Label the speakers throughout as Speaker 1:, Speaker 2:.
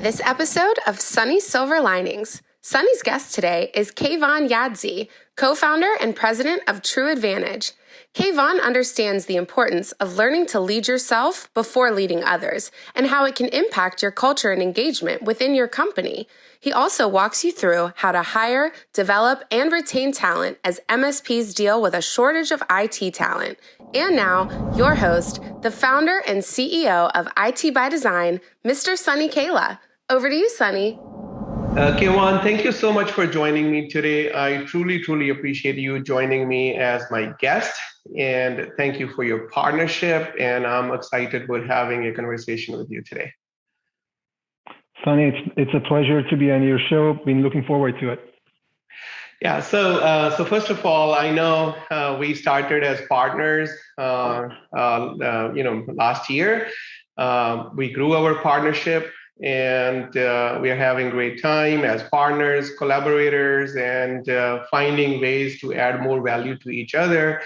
Speaker 1: this episode of Sunny Silver Linings. Sunny's guest today is Kayvan Yazdi, co-founder and president of TruAdvantage. Kayvan understands the importance of learning to lead yourself before leading others and how it can impact your culture and engagement within your company. He also walks you through how to hire, develop, and retain talent as MSPs deal with a shortage of IT talent. And now, your host, the founder and CEO of IT by Design, Mr. Sunny Kayla. Over to you, Sunny.
Speaker 2: Kayvan, thank you so much for joining me today. I truly appreciate you joining me as my guest, and thank you for your partnership, and I'm excited about having a conversation with you today.
Speaker 3: Sunny, it's a pleasure to be on your show. Been looking forward to it.
Speaker 2: Yeah, so first of all, I know we started as partners, last year. We grew our partnership, and we are having a great time as partners, collaborators, and finding ways to add more value to each other.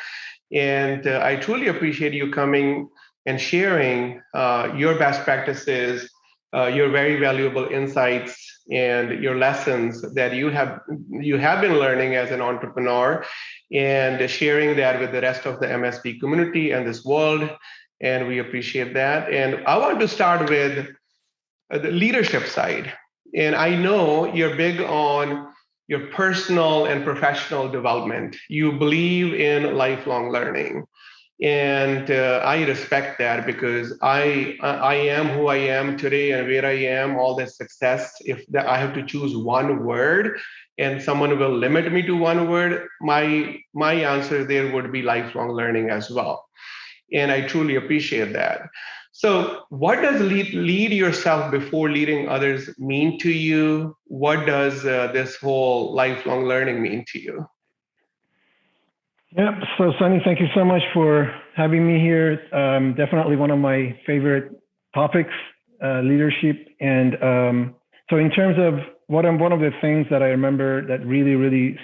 Speaker 2: And I truly appreciate you coming and sharing your best practices, your very valuable insights, and your lessons that you have been learning as an entrepreneur, and sharing that with the rest of the MSP community and this world. And we appreciate that. And I want to start with the leadership side. And I know you're big on your personal and professional development. You believe in lifelong learning. And I respect that, because I am who I am today and where I am, all this success. If I have to choose one word and someone will limit me to one word, my answer there would be lifelong learning as well. And I truly appreciate that. So what does lead yourself before leading others mean to you? What does this whole lifelong learning mean to you?
Speaker 3: Yeah, so Sunny, thank you so much for having me here. Definitely one of my favorite topics, leadership. And so in terms of one of the things that I remember that really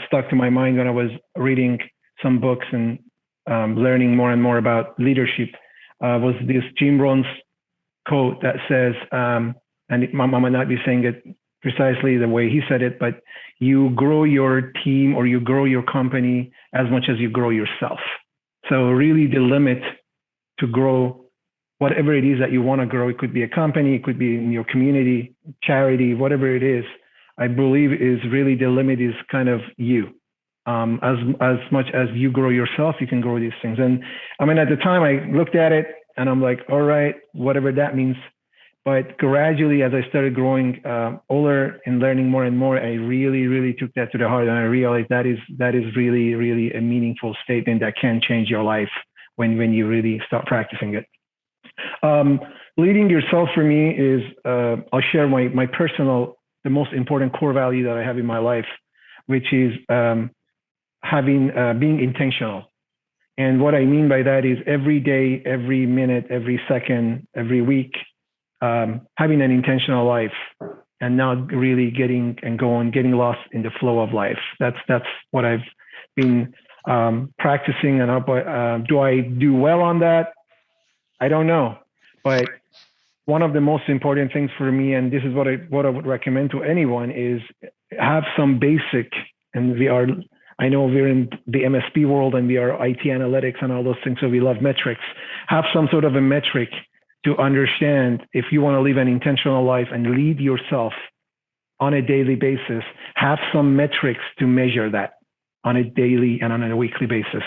Speaker 3: stuck to my mind when I was reading some books and learning more and more about leadership was this Jim Rohn's quote that says, and I might not be saying it precisely the way he said it, but you grow your team or you grow your company as much as you grow yourself. So really the limit to grow whatever it is that you want to grow, it could be a company, it could be in your community, charity, whatever it is, I believe is really the limit is kind of you. As much as you grow yourself, you can grow these things. And I mean, at the time I looked at it and I'm like, all right, whatever that means. But gradually, as I started growing older and learning more and more, I really took that to the heart, and I realized that is really a meaningful statement that can change your life when you really start practicing it. Leading yourself for me is I'll share my personal, the most important core value that I have in my life, which is being intentional. And what I mean by that is every day, every minute, every second, every week, having an intentional life and not really getting lost in the flow of life. That's what I've been practicing. And do I do well on that? I don't know. But one of the most important things for me, and this is what I would recommend to anyone, is have some basic, and I know we're in the MSP world and we are IT analytics and all those things, so we love metrics. Have some sort of a metric to understand if you want to live an intentional life and lead yourself on a daily basis. Have some metrics to measure that on a daily and on a weekly basis.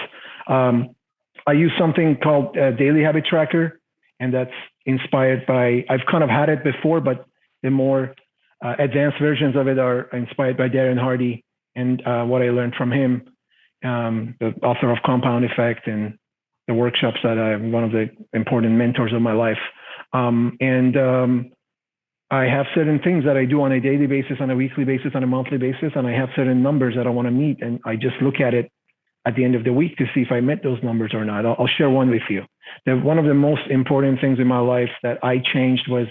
Speaker 3: I use something called a daily habit tracker, and that's inspired by, I've kind of had it before, but the more advanced versions of it are inspired by Darren Hardy and what I learned from him, the author of Compound Effect and the workshops that I'm one of the important mentors of my life. I have certain things that I do on a daily basis, on a weekly basis, on a monthly basis, and I have certain numbers that I want to meet. And I just look at it at the end of the week to see if I met those numbers or not. I'll share one with you. One of the most important things in my life that I changed was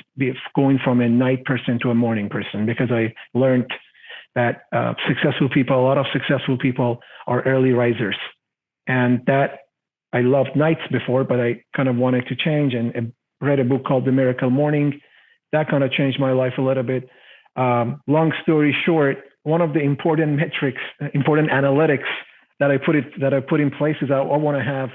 Speaker 3: going from a night person to a morning person, because I learned that a lot of successful people are early risers. And that I loved nights before, but I kind of wanted to change and read a book called The Miracle Morning. that kind of changed my life a little bit. Long story short, one of the important metrics, important analytics that I put in place is I want to have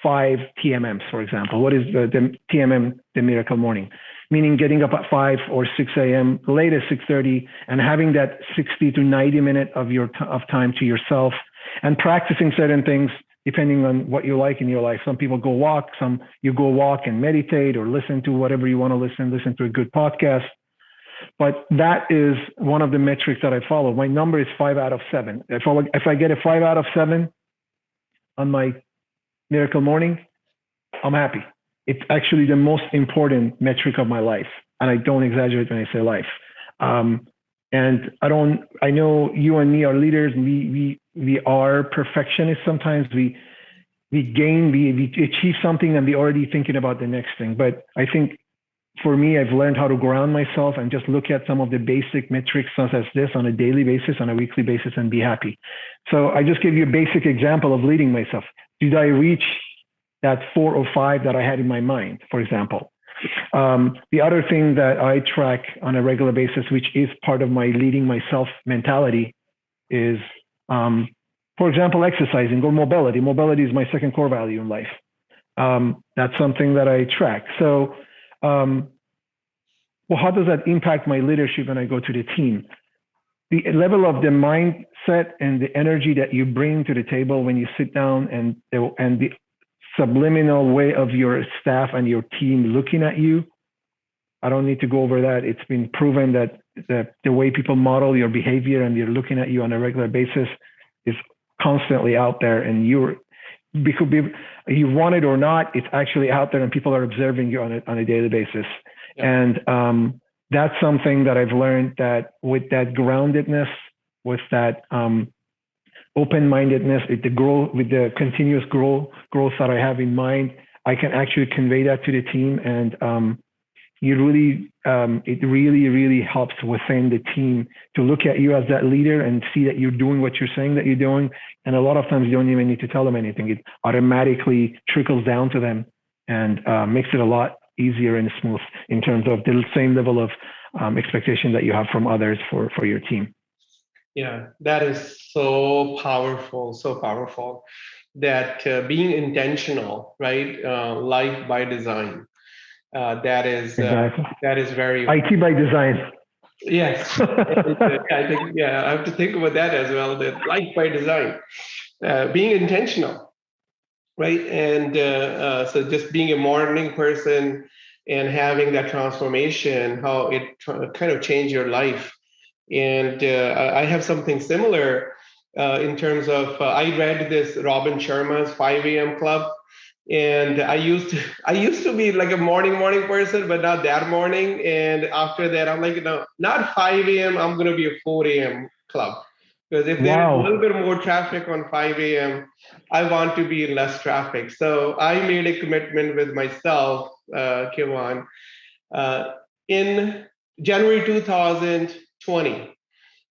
Speaker 3: 5 TMMs, for example. What is the TMM, the miracle morning? Meaning getting up at 5 or 6 a.m., latest 6:30, and having that 60 to 90 minutes of time to yourself, and practicing certain things depending on what you like in your life. Some people go walk, you go walk and meditate or listen to whatever you want to listen to a good podcast. But that is one of the metrics that I follow. My number is 5 out of 7. If I get a 5 out of 7 on my miracle morning, I'm happy. It's actually the most important metric of my life. And I don't exaggerate when I say life. And I know you and me are leaders. We are perfectionists. Sometimes we achieve something and we're already thinking about the next thing. But I think for me, I've learned how to ground myself and just look at some of the basic metrics such as this on a daily basis, on a weekly basis, and be happy. So I just gave you a basic example of leading myself. Did I reach that 4 or 5 that I had in my mind, for example? The other thing that I track on a regular basis, which is part of my leading myself mentality, is, for example, exercising or mobility. Mobility is my second core value in life. That's something that I track. So, well, how does that impact my leadership when I go to the team? The level of the mindset and the energy that you bring to the table when you sit down, and the subliminal way of your staff and your team looking at you. I don't need to go over that. It's been proven that the way people model your behavior and they're looking at you on a regular basis is constantly out there, and you want it or not, it's actually out there and people are observing you on a daily basis. Yeah. And that's something that I've learned, that with that groundedness, with that open-mindedness, with the continuous growth that I have in mind, I can actually convey that to the team. And it really helps within the team to look at you as that leader and see that you're doing what you're saying that you're doing. And a lot of times you don't even need to tell them anything. It automatically trickles down to them and makes it a lot easier and smooth in terms of the same level of expectation that you have from others for your team.
Speaker 2: Yeah, that is so powerful, that being intentional, right? Life by design. That is
Speaker 3: exactly.
Speaker 2: That is very
Speaker 3: IT by design.
Speaker 2: Yes, I think I have to think about that as well. That life by design, being intentional, right? And so just being a morning person and having that transformation, how it kind of changed your life. And I have something similar in terms of I read this Robin Sharma's 5 a.m. Club. And I used to be like a morning person, but not that morning. And after that, I'm like, no, not 5 a.m. I'm going to be a 4 a.m. club. Because if there's a little bit more traffic on 5 a.m., I want to be in less traffic. So I made a commitment with myself, Kayvan, in January 2020.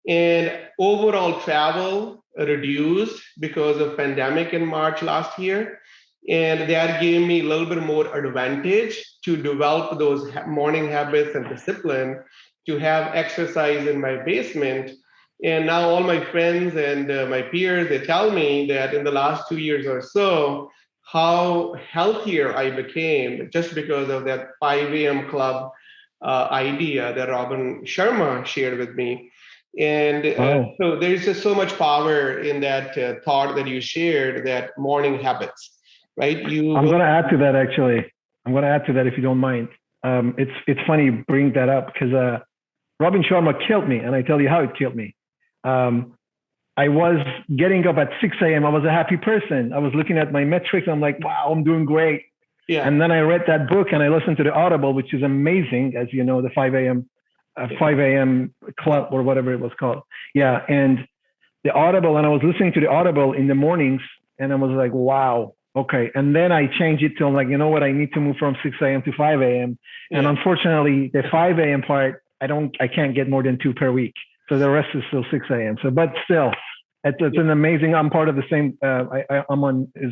Speaker 2: And overall travel reduced because of pandemic in March last year. And that gave me a little bit more advantage to develop those morning habits and discipline, to have exercise in my basement. And now all my friends and my peers, they tell me that in the last 2 years or so, how healthier I became just because of that 5 a.m. club idea that Robin Sharma shared with me. And so there's just so much power in that thought that you shared, that morning habits. Right. I'm
Speaker 3: going to add to that, actually. I'm going to add to that if you don't mind. It's funny you bring that up, because Robin Sharma killed me, and I tell you how it killed me. I was getting up at 6 a.m. I was a happy person. I was looking at my metrics. I'm like, wow, I'm doing great. Yeah. And then I read that book and I listened to the Audible, which is amazing, as you know, the 5 a.m. club or whatever it was called. Yeah. And the Audible, and I was listening to the Audible in the mornings, and I was like, wow. Okay. And then I changed it to, I'm like, you know what? I need to move from 6 a.m. to 5 a.m. And unfortunately, the 5 a.m. part, I can't get more than 2 per week. So the rest is still 6 a.m. So, but still, it's an amazing, I'm part of the same, I'm on his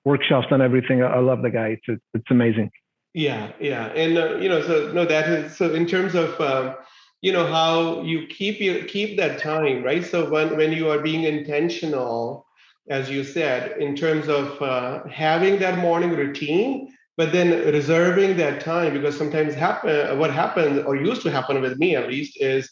Speaker 3: workshops and everything. I love the guy. It's amazing.
Speaker 2: Yeah, and so no, that is so. In terms of how you keep that time, right? So when you are being intentional, as you said, in terms of having that morning routine, but then reserving that time, because sometimes what happens or used to happen with me at least is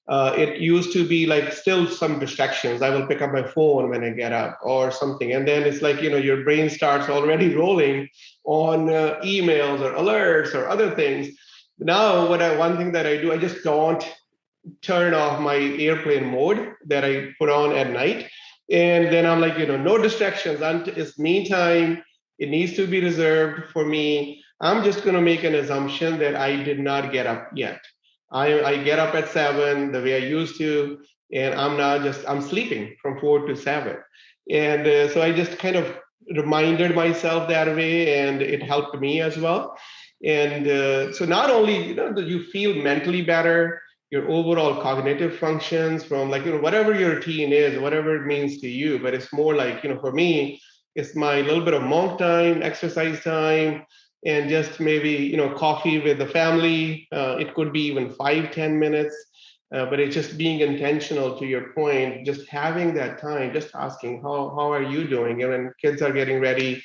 Speaker 2: it used to be like still some distractions. I will pick up my phone when I get up or something, and then it's like your brain starts already rolling on emails or alerts or other things. Now, one thing that I do, I just don't turn off my airplane mode that I put on at night, and then I'm like, no distractions. It's me time. It needs to be reserved for me. I'm just going to make an assumption that I did not get up yet. I get up at 7 the way I used to, and I'm sleeping from 4 to 7, and so I just kind of reminded myself that way, and it helped me as well. And so not only that you feel mentally better, your overall cognitive functions from like whatever your routine is, whatever it means to you, but it's more like for me, it's my little bit of monk time, exercise time, and just maybe coffee with the family. It could be even 5-10 minutes, but it's just being intentional. To your point, just having that time, just asking how are you doing. And when kids are getting ready,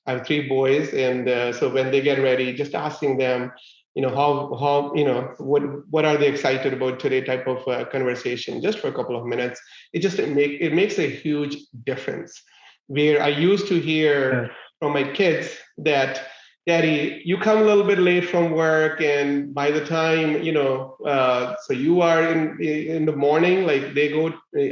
Speaker 2: I have 3 boys, and so when they get ready, just asking them, how what are they excited about today, type of conversation, just for a couple of minutes. It makes a huge difference. Where I used to hear from my kids that, Daddy, you come a little bit late from work, and by the time so you are in the morning, like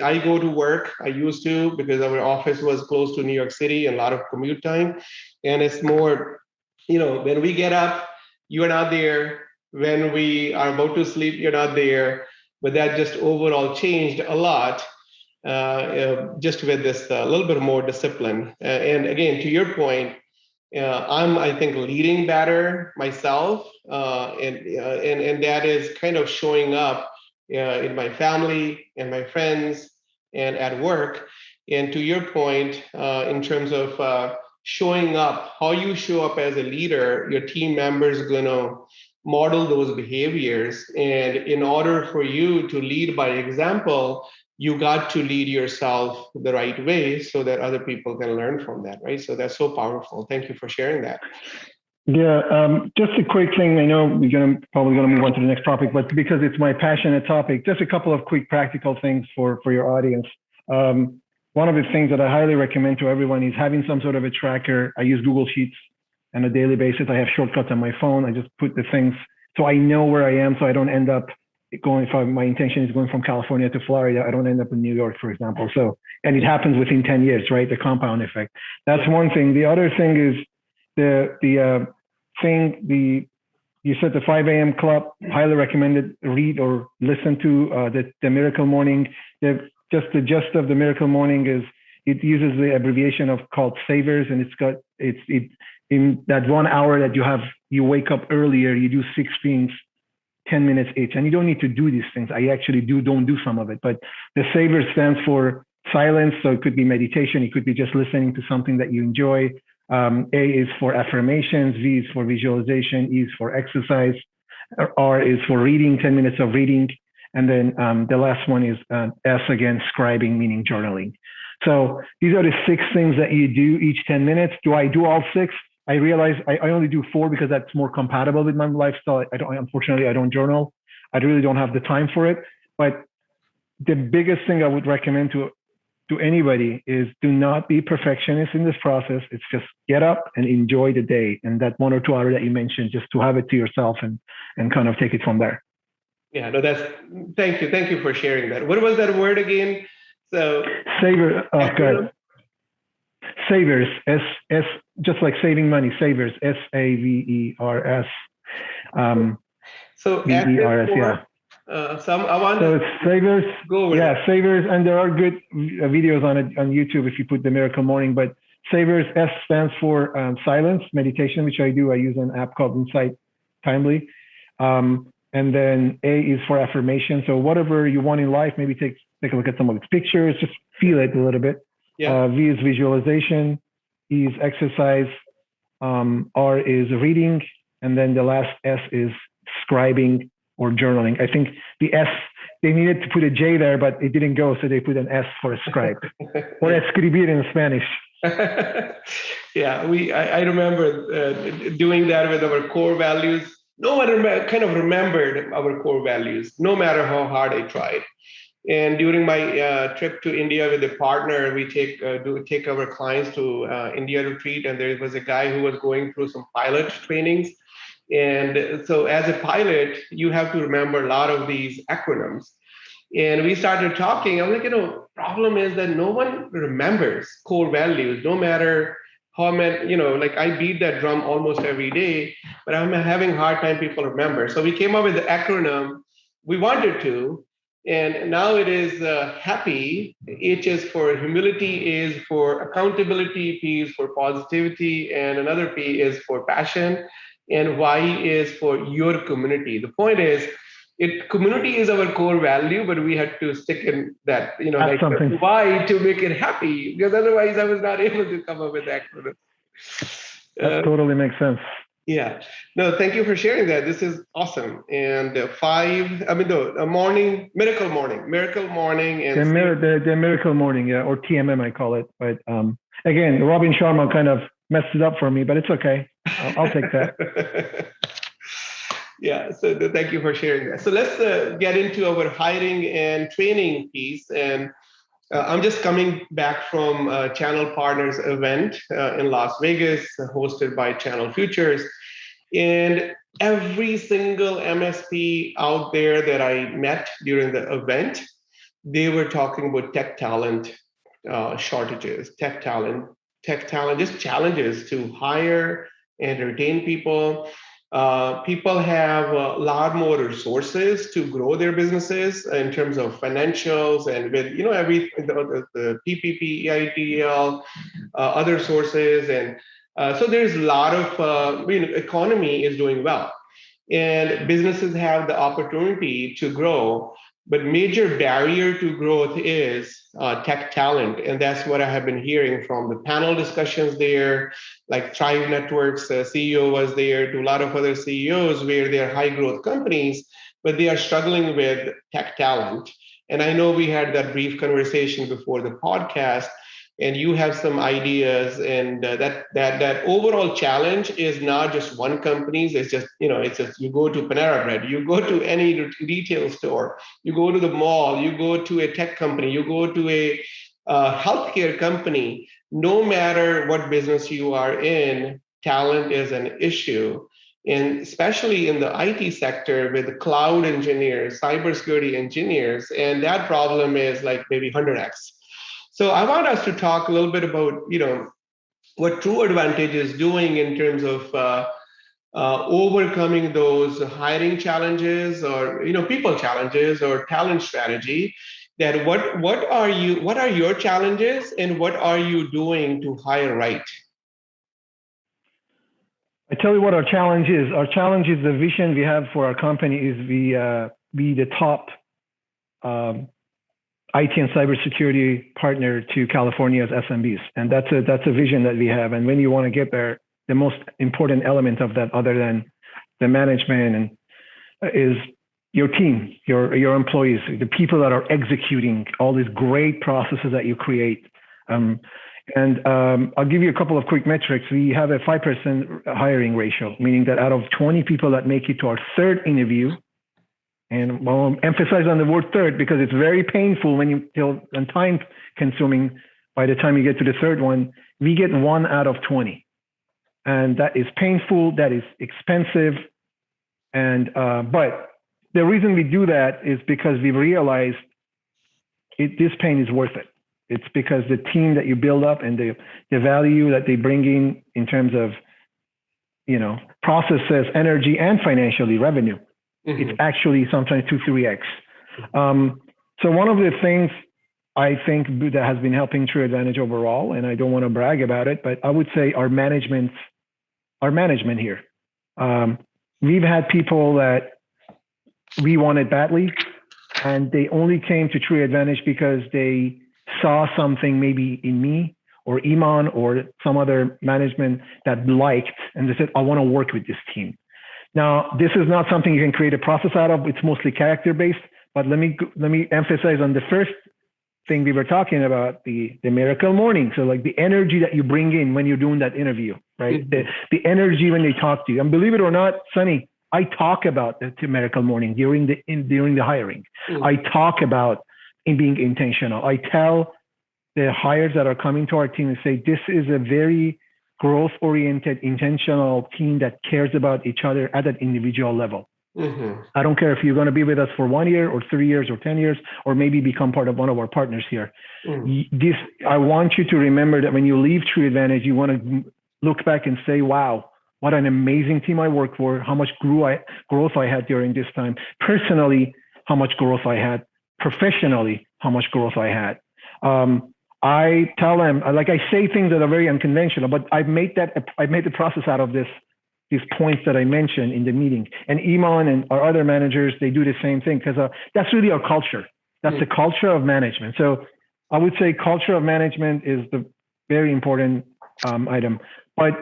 Speaker 2: I go to work. I used to, because our office was close to New York City and a lot of commute time, and it's more, when we get up, you are not there. When we are about to sleep, you're not there. But that just overall changed a lot, just with this little bit more discipline. And again, to your point, I think, leading better myself, and that is kind of showing up in my family and my friends and at work. And to your point, in terms of showing up, how you show up as a leader, your team members are going to model those behaviors. And in order for you to lead by example, you got to lead yourself the right way so that other people can learn from that, right? So that's so powerful. Thank you for sharing that.
Speaker 3: Yeah, just a quick thing. I know we're probably gonna move on to the next topic, but because it's my passionate topic, just a couple of quick practical things for your audience. One of the things that I highly recommend to everyone is having some sort of a tracker. I use Google Sheets on a daily basis. I have shortcuts on my phone. I just put the things so I know where I am, so I don't end up going. If my intention is going from California to Florida, I don't end up in New York, for example. So, and it happens within 10 years, right? The compound effect. That's one thing. The other thing is you said the 5 a.m. club, highly recommended. Read or listen to the Miracle Morning. Just the gist of the Miracle Morning is it uses the abbreviation called SAVERS, and it's in that 1 hour that you wake up earlier, you do 6 things, 10 minutes each, and you don't need to do these things. I actually don't do some of it, but the SAVERS stands for silence. So it could be meditation. It could be just listening to something that you enjoy. A is for affirmations, V is for visualization, E is for exercise, R is for reading, 10 minutes of reading. And then the last one is S again, scribing, meaning journaling. So these are the 6 things that you do each 10 minutes. Do I do all 6? I realize I only do 4 because that's more compatible with my lifestyle. Unfortunately, I don't journal. I really don't have the time for it. But the biggest thing I would recommend to anybody is do not be perfectionist in this process. It's just get up and enjoy the day. And that 1 or 2 hours that you mentioned, just to have it to yourself and kind of take it from there.
Speaker 2: Yeah, no, thank you for sharing that. What was that word again? So
Speaker 3: Savers. Oh, God. Savers. S, just like saving money. Savers. SAVERS.
Speaker 2: So
Speaker 3: VERS. Yeah. So it's Savers. Savers, and there are good videos on it on YouTube if you put the Miracle Morning. But Savers, S stands for silence, meditation, which I do. I use an app called Insight Timely. And then A is for affirmation. So whatever you want in life, maybe take a look at some of its pictures, just feel it a little bit. Yeah. V is visualization. E is exercise. R is reading. and then the last S is scribing or journaling. I think the S, they needed to put a J there, but it didn't go, so they put an S for scribe, or escribir in Spanish.
Speaker 2: Yeah, I remember doing that with our core values. No one kind of remembered our core values, no matter how hard I tried. And during my trip to India with a partner, we take our clients to India retreat, and there was a guy who was going through some pilot trainings. And so as a pilot, you have to remember a lot of these acronyms. And we started talking. I'm like, problem is that no one remembers core values, no matter how many, like I beat that drum almost every day, but I'm having a hard time people remember. So we came up with the acronym we wanted to, and now it is HAPPY. H is for humility, A is for accountability, P is for positivity, and another P is for passion, and Y is for your community. The point is, community is our core value, but we had to stick in that, like why to make it happy, because otherwise I was not able to come up with that.
Speaker 3: That totally makes sense.
Speaker 2: Yeah. No, thank you for sharing that. This is awesome. And miracle morning. And
Speaker 3: the miracle morning, yeah, or TMM, I call it. But again, Robin Sharma kind of messed it up for me, but it's okay. I'll take that.
Speaker 2: Yeah, so thank you for sharing that. So let's get into our hiring and training piece. And I'm just coming back from a Channel Partners event in Las Vegas, hosted by Channel Futures. And every single MSP out there that I met during the event, they were talking about tech talent shortages, tech talent, just challenges to hire and retain people. People have a lot more resources to grow their businesses in terms of financials and with the PPP, EITL, other sources, and so there's a lot of economy is doing well, and businesses have the opportunity to grow. But major barrier to growth is tech talent. And that's what I have been hearing from the panel discussions there, like Thrive Networks CEO was there, to a lot of other CEOs where they're high growth companies, but they are struggling with tech talent. And I know we had that brief conversation before the podcast, and you have some ideas, and that overall challenge is not just one company's. It's just you go to Panera Bread, you go to any retail store, you go to the mall, you go to a tech company, you go to a healthcare company. No matter what business you are in, talent is an issue, and especially in the IT sector with cloud engineers, cybersecurity engineers, and that problem is like maybe 100x. So I want us to talk a little bit about, what TruAdvantage is doing in terms of overcoming those hiring challenges, or people challenges, or talent strategy. That what are your challenges, and what are you doing to hire right?
Speaker 3: I tell you what our challenge is. Our challenge is the vision we have for our company is be the top IT and cybersecurity partner to California's SMBs. And that's a vision that we have. And when you want to get there, the most important element of that, other than the management, is your team, your employees, the people that are executing all these great processes that you create. I'll give you a couple of quick metrics. We have a 5% hiring ratio, meaning that out of 20 people that make it to our third interview, and I'll emphasize on the word third because it's very painful and time consuming by the time you get to the third one, we get 1 out of 20. And that is painful, that is expensive. But the reason we do that is because we realized this pain is worth it. It's because the team that you build up and the value that they bring in terms of, processes, energy, and financially revenue. Mm-hmm. It's actually sometimes 2-3x. So one of the things I think that has been helping TruAdvantage overall, and I don't want to brag about it, but I would say our management here. We've had people that we wanted badly, and they only came to TruAdvantage because they saw something maybe in me or Iman or some other management that liked, and they said, I want to work with this team. Now, this is not something you can create a process out of. It's mostly character-based. But let me emphasize on the first thing we were talking about, the miracle morning. So like the energy that you bring in when you're doing that interview, right? Mm-hmm. The energy when they talk to you. And believe it or not, Sunny, I talk about the miracle morning during the hiring. Mm-hmm. I talk about being intentional. I tell the hires that are coming to our team and say, this is a very growth-oriented, intentional team that cares about each other at an individual level. Mm-hmm. I don't care if you're going to be with us for 1 year or 3 years or 10 years, or maybe become part of one of our partners here. Mm-hmm. I want you to remember that when you leave TruAdvantage, you want to look back and say, wow, what an amazing team I worked for, how much growth I had during this time. Personally, how much growth I had. Professionally, how much growth I had. I tell them, like I say things that are very unconventional, but I've made the process out of these points that I mentioned in the meeting. And Iman and our other managers, they do the same thing because that's really our culture. That's the culture of management. So I would say culture of management is the very important item. But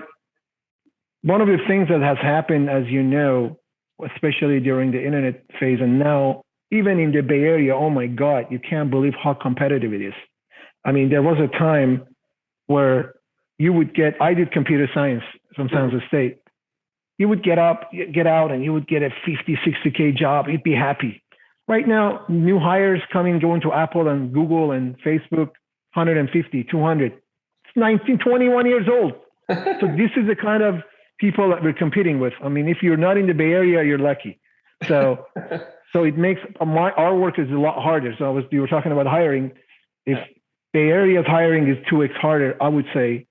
Speaker 3: one of the things that has happened, as you know, especially during the internet phase, and now even in the Bay Area, oh my God, you can't believe how competitive it is. I mean, there was a time where I did computer science from San Jose State. You would get out, and you would get a 50, 60K job. You'd be happy. Right now, new hires going to Apple and Google and Facebook, 150, 200. It's 19, 21 years old. So this is the kind of people that we're competing with. I mean, if you're not in the Bay Area, you're lucky. So it makes our work is a lot harder. So you were talking about hiring. If Bay Area's hiring is 2x harder, I would say,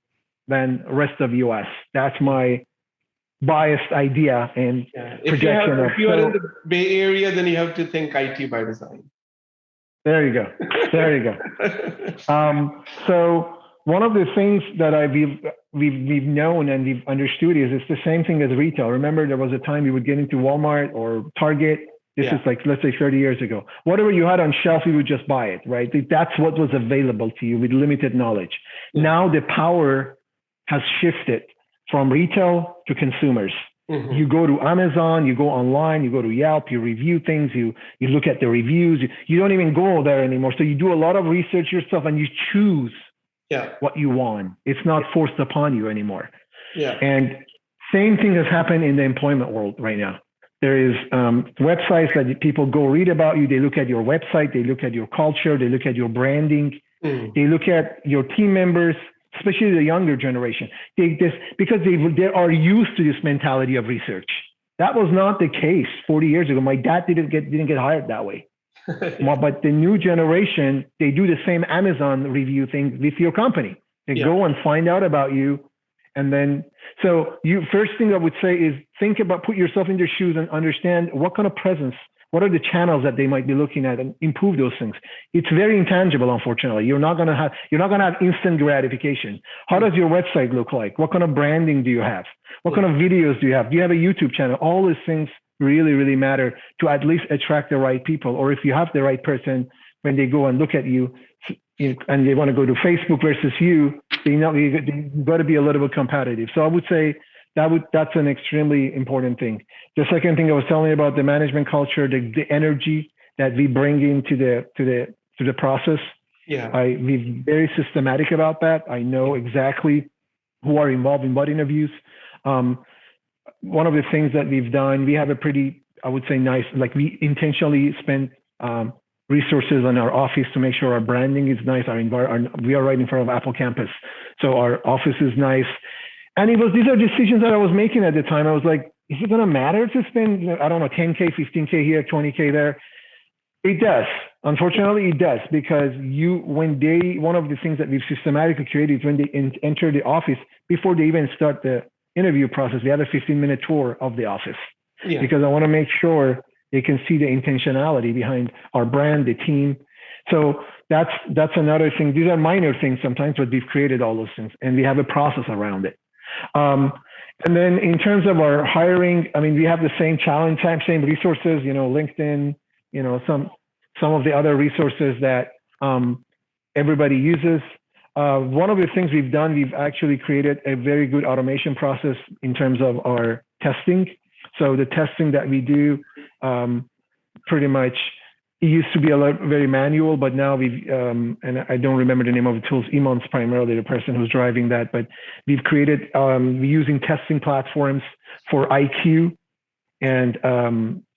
Speaker 3: than the rest of US. That's my biased idea and projection.
Speaker 2: If you are in the Bay Area, then you have to think IT by design.
Speaker 3: There you go. So one of the things that we've known and we've understood is it's the same thing as retail. Remember, there was a time you would get into Walmart or Target. This is like, let's say 30 years ago. Whatever you had on shelf, you would just buy it, right? That's what was available to you with limited knowledge. Yeah. Now the power has shifted from retail to consumers. Mm-hmm. You go to Amazon, you go online, you go to Yelp, you review things, you look at the reviews. You don't even go there anymore. So you do a lot of research yourself and you choose what you want. It's not forced upon you anymore. Yeah. And same thing has happened in the employment world right now. There is websites that people go read about you. They look at your website. They look at your culture. They look at your branding. They look at your team members, especially the younger generation. Because they are used to this mentality of research. That was not the case 40 years ago. My dad didn't get hired that way. But the new generation, they do the same Amazon review thing with your company. They go and find out about you. And then, first thing I would say is put yourself in their shoes and understand what kind of presence, what are the channels that they might be looking at, and improve those things. It's very intangible, unfortunately. You're not gonna have instant gratification. How does your website look like? What kind of branding do you have? What kind of videos do you have? Do you have a YouTube channel? All these things really, really matter to at least attract the right people. Or if you have the right person, when they go and look at you and they want to go to Facebook versus you got to be a little bit competitive. So I would say that's an extremely important thing. The second thing I was telling you about the management culture, the energy that we bring into the process. Yeah, we're very systematic about that. I know exactly who are involved in what interviews. One of the things that we've done, we have a pretty, I would say, nice, like we intentionally spend resources on our office to make sure our branding is nice. We are right in front of Apple campus. So our office is nice. And these are decisions that I was making at the time. I was like, is it going to matter to spend, I don't know, 10K, 15K here, 20K there? It does. Unfortunately, it does, because one of the things that we've systematically created is when they enter the office, before they even start the interview process, we have a 15-minute tour of the office. Yeah. Because I want to make sure they can see the intentionality behind our brand, the team. So that's another thing. These are minor things sometimes, but we've created all those things and we have a process around it. And then in terms of our hiring, I mean, we have the same challenge, same resources, LinkedIn, some of the other resources that everybody uses. One of the things we've done, we've actually created a very good automation process in terms of our testing. So the testing that we do, pretty much, it used to be very manual, but now we've, and I don't remember the name of the tools. Iman's primarily the person who's driving that, but we've created, we're using testing platforms for IQ and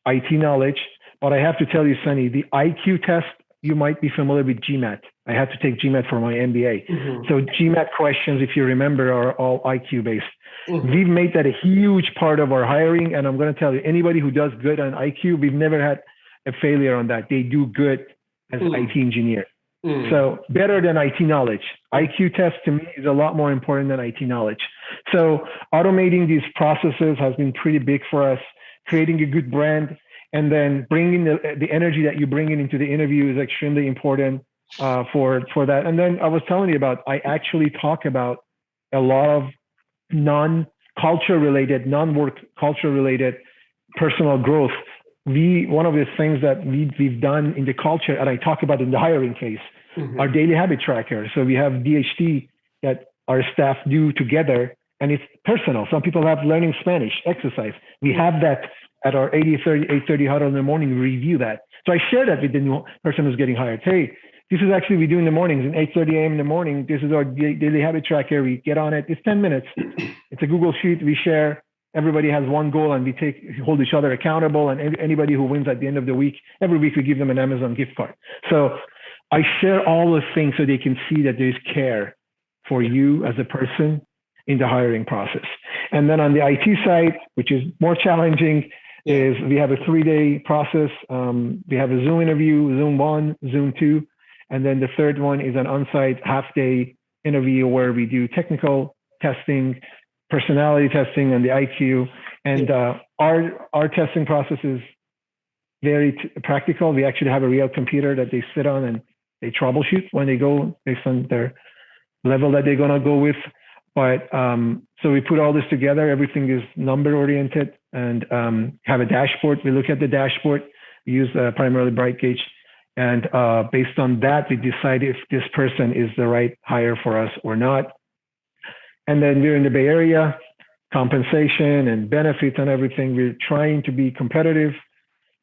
Speaker 3: IT knowledge. But I have to tell you, Sunny, the IQ test, you might be familiar with GMAT. I had to take GMAT for my MBA. Mm-hmm. So GMAT questions, if you remember, are all IQ based. Mm-hmm. We've made that a huge part of our hiring. And I'm going to tell you, anybody who does good on IQ, we've never had a failure on that. They do good as IT engineers. So better than IT knowledge. IQ test to me is a lot more important than IT knowledge. So automating these processes has been pretty big for us, creating a good brand, and then bringing the energy that you bring into the interview is extremely important for that. And then I was telling you about, I actually talk about a lot of non-culture related, non-work culture related personal growth. One of the things that we've done in the culture, and I talk about in the hiring phase, our daily habit tracker. So we have DHT that our staff do together, and it's personal. Some people have learning Spanish, exercise. We have that at our 8:30 huddle in the morning. We review that. So I share that with the new person who's getting hired. Hey, this is actually we do in the mornings, in 8:30 a.m. in the morning. This is our daily habit tracker. We get on it. It's 10 minutes. It's a Google Sheet. We share. Everybody has one goal, and we hold each other accountable. And anybody who wins at the end of the week, every week we give them an Amazon gift card. So I share all the things so they can see that there's care for you as a person in the hiring process. And then on the IT side, which is more challenging, is we have a 3-day process. We have a Zoom interview, Zoom 1, Zoom 2, and then the third one is an on-site half-day interview where we do technical testing, personality testing, and the IQ. And our testing process is very practical. We actually have a real computer that they sit on and they troubleshoot when they go based on their level that they're going to go with. But so we put all this together. Everything is number oriented and have a dashboard. We look at the dashboard. We use primarily BrightGauge. And based on that, we decide if this person is the right hire for us or not. And then we're in the Bay Area, compensation and benefits and everything. We're trying to be competitive.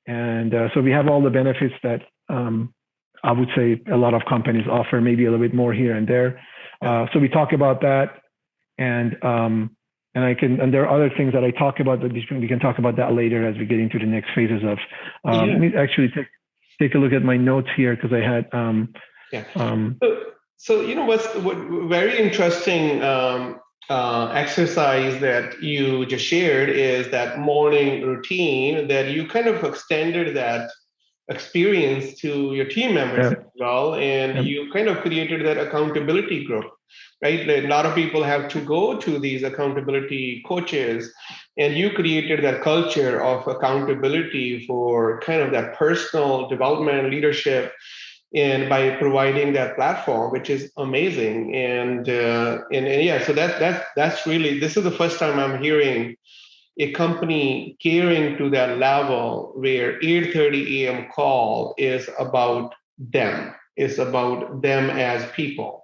Speaker 3: And so we have all the benefits that I would say a lot of companies offer, maybe a little bit more here and there. So we talk about that. And there are other things that I talk about, but we can talk about that later as we get into the next phases of, let me actually take a look at my notes here because I had,
Speaker 2: So you know what's very interesting exercise that you just shared is that morning routine that you kind of extended that experience to your team members as well, and you kind of created that accountability group, right? Like a lot of people have to go to these accountability coaches, and you created that culture of accountability for kind of that personal development, leadership, and by providing that platform, which is amazing. And yeah, so that's really, this is the first time I'm hearing a company caring to that level where 8:30 a.m. call is about them. It's about them as people.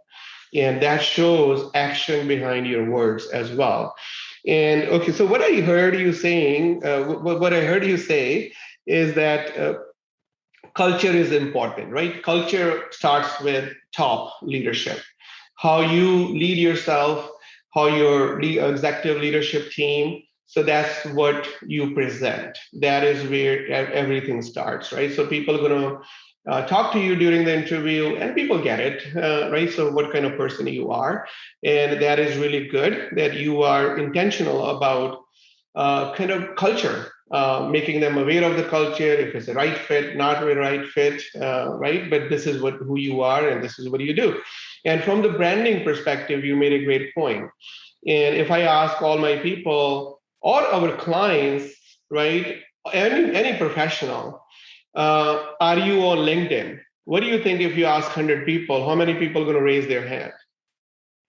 Speaker 2: And that shows action behind your words as well. And okay, so what I heard you saying, what I heard you say is that culture is important, right? Culture starts with top leadership. How you lead yourself, how your executive leadership team. So that's what you present. That is where everything starts, right? So people are going to talk to you during the interview, and people get it, right? So what kind of person you are. And that is really good that you are intentional about kind of culture, making them aware of the culture, if it's the right fit, not the right fit, right? But this is who you are, and this is what you do. And from the branding perspective, you made a great point. And if I ask all my people or our clients, right, any professional, are you on LinkedIn? What do you think if you ask 100 people, how many people are going to raise their hand?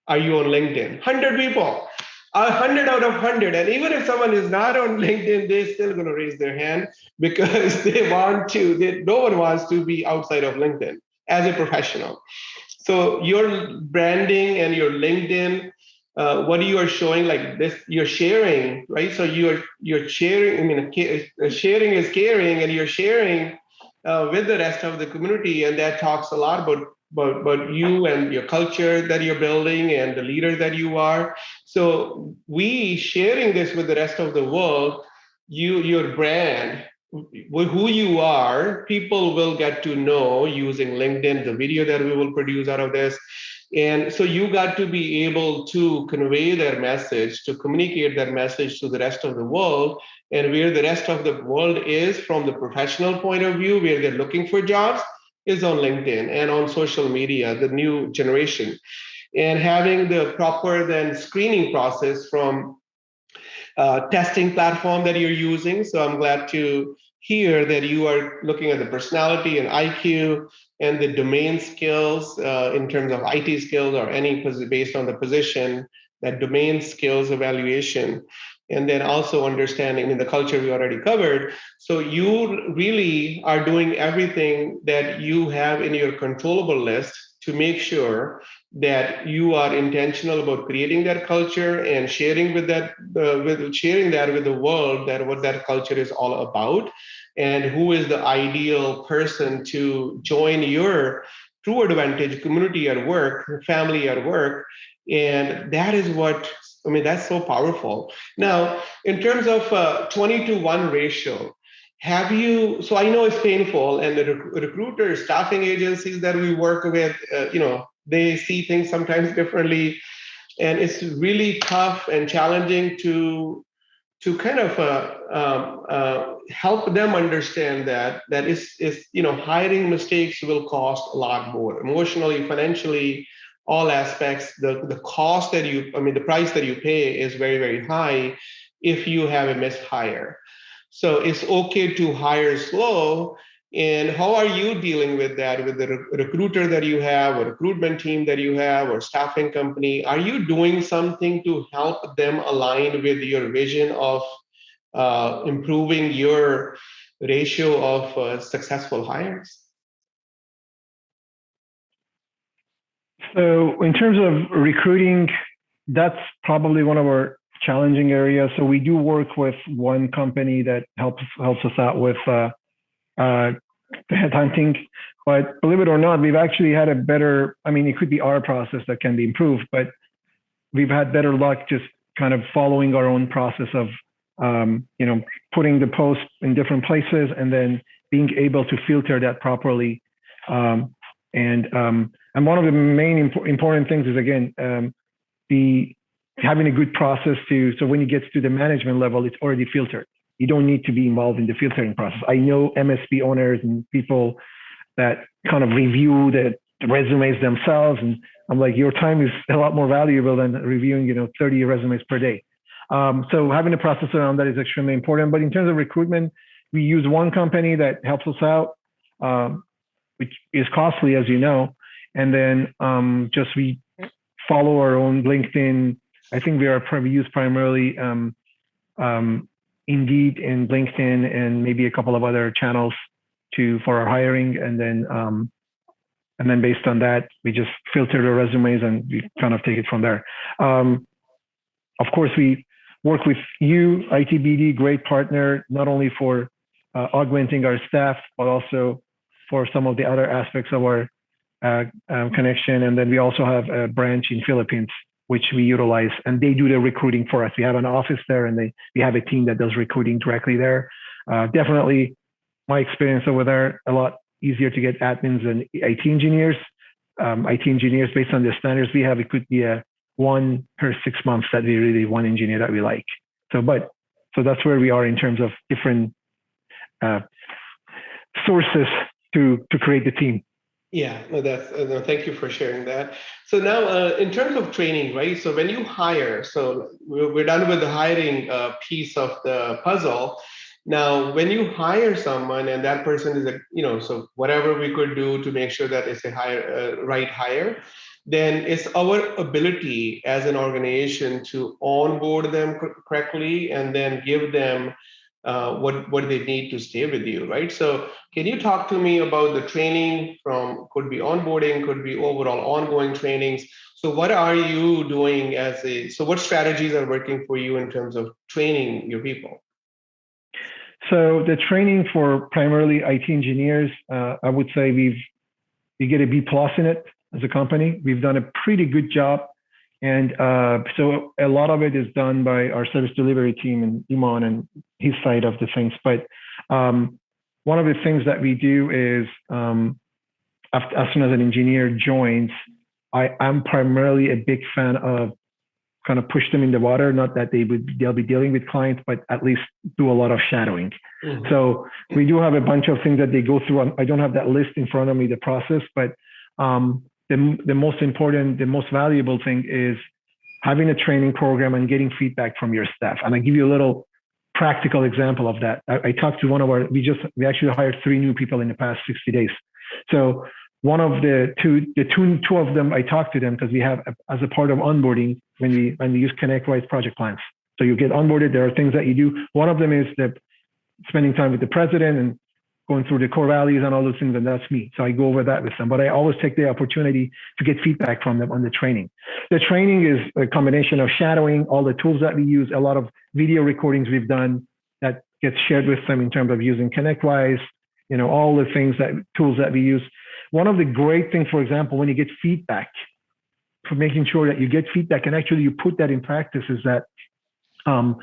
Speaker 2: Are you on LinkedIn? 100 people. 100 out of 100. And even if someone is not on LinkedIn, they're still going to raise their hand because they want to, no one wants to be outside of LinkedIn as a professional. So your branding and your LinkedIn what you are showing, like this, you're sharing, right? So you're sharing. I mean, sharing is caring, and you're sharing with the rest of the community, and that talks a lot about you and your culture that you're building and the leader that you are. So we sharing this with the rest of the world, your brand, who you are, people will get to know using LinkedIn, the video that we will produce out of this. And so you got to be able to convey their message, to communicate their message to the rest of the world. And where the rest of the world is from the professional point of view, where they're looking for jobs, is on LinkedIn and on social media, the new generation. And having the proper then screening process from testing platform that you're using. So I'm glad to hear that you are looking at the personality and IQ and the domain skills in terms of IT skills or any based on the position, that domain skills evaluation. And then also understanding in the culture we already covered. So you really are doing everything that you have in your controllable list to make sure that you are intentional about creating that culture and sharing with that sharing that with the world, that what that culture is all about, and who is the ideal person to join your TruAdvantage community at work, family at work. And that is what, I mean, that's so powerful. Now, in terms of 20-to-1 ratio, have you, so I know it's painful, and the recruiters, staffing agencies that we work with, they see things sometimes differently, and it's really tough and challenging to kind of help them understand that is hiring mistakes will cost a lot more emotionally, financially, all aspects. The cost that the price that you pay is very, very high if you have a mishire. So it's okay to hire slow. And how are you dealing with that with the recruiter that you have, or recruitment team that you have, or staffing company? Are you doing something to help them align with your vision of improving your ratio of successful hires?
Speaker 3: So in terms of recruiting, that's probably one of our challenging areas. So we do work with one company that helps us out with the headhunting. But believe it or not, we've actually had a better, I mean, it could be our process that can be improved, but we've had better luck just kind of following our own process of, putting the post in different places and then being able to filter that properly. And one of the main important things is, again, having a good process so when it gets to the management level, it's already filtered. You don't need to be involved in the filtering process. I know MSP owners and people that kind of review the resumes themselves, and I'm like, your time is a lot more valuable than reviewing 30 resumes per day. So having a process around that is extremely important. But in terms of recruitment, we use one company that helps us out, which is costly, as you know, and then we follow our own LinkedIn. I think we use primarily Indeed and LinkedIn and maybe a couple of other channels for our hiring, and then based on that, we just filter the resumes and we kind of take it from there. Of course, we work with you, ITBD, great partner, not only for augmenting our staff, but also for some of the other aspects of our connection. And then we also have a branch in Philippines, which we utilize, and they do the recruiting for us. We have an office there, and we have a team that does recruiting directly there. Definitely, my experience over there, a lot easier to get admins and IT engineers. IT engineers, based on the standards we have, it could be a 1 per 6 months that we really one engineer that we like. So that's where we are in terms of different sources to create the team.
Speaker 2: Yeah, no, thank you for sharing that. So now, in terms of training, right? So when you hire, so we're done with the hiring piece of the puzzle. Now, when you hire someone and that person is so whatever we could do to make sure that it's a right hire, then it's our ability as an organization to onboard them correctly and then give them what they need to stay with you, right? So can you talk to me about the training could be onboarding, could be overall ongoing trainings. So what are you doing so what strategies are working for you in terms of training your people?
Speaker 3: So the training for primarily IT engineers, I would say we get a B plus in it as a company. We've done a pretty good job. And so a lot of it is done by our service delivery team and Iman and his side of the things. But one of the things that we do is as soon as an engineer joins, I'm primarily a big fan of kind of push them in the water. Not that they'll be dealing with clients, but at least do a lot of shadowing. Mm-hmm. So we do have a bunch of things that they go through. I don't have that list in front of me, the process, but the most important, the most valuable thing is having a training program and getting feedback from your staff. And I give you a little practical example of that. I talked to we actually hired 3 new people in the past 60 days. So one of the two of them, I talked to them because we have, as a part of onboarding, when we use ConnectWise project plans. So you get onboarded, there are things that you do. One of them is spending time with the president and going through the core values and all those things, and that's me. So I go over that with them, but I always take the opportunity to get feedback from them on the training. The training is a combination of shadowing, all the tools that we use, a lot of video recordings we've done that gets shared with them in terms of using ConnectWise, all the tools that we use. One of the great things, for example, when you get feedback, for making sure that you get feedback and actually you put that in practice, is that 2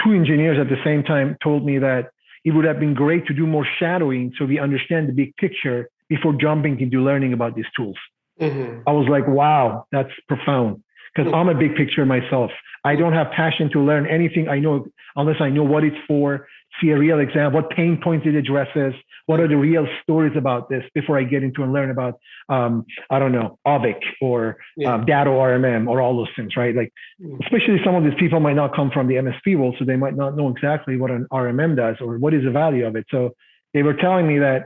Speaker 3: engineers at the same time told me that it would have been great to do more shadowing so we understand the big picture before jumping into learning about these tools. Mm-hmm. I was like, wow, that's profound. Because I'm a big picture myself. I don't have passion to learn anything I know unless I know what it's for, see a real example, what pain points it addresses, what are the real stories about this before I get into and learn about, I don't know, OBIC or Datto RMM or all those things, right? Like, especially some of these people might not come from the MSP world, so they might not know exactly what an RMM does or what is the value of it. So they were telling me that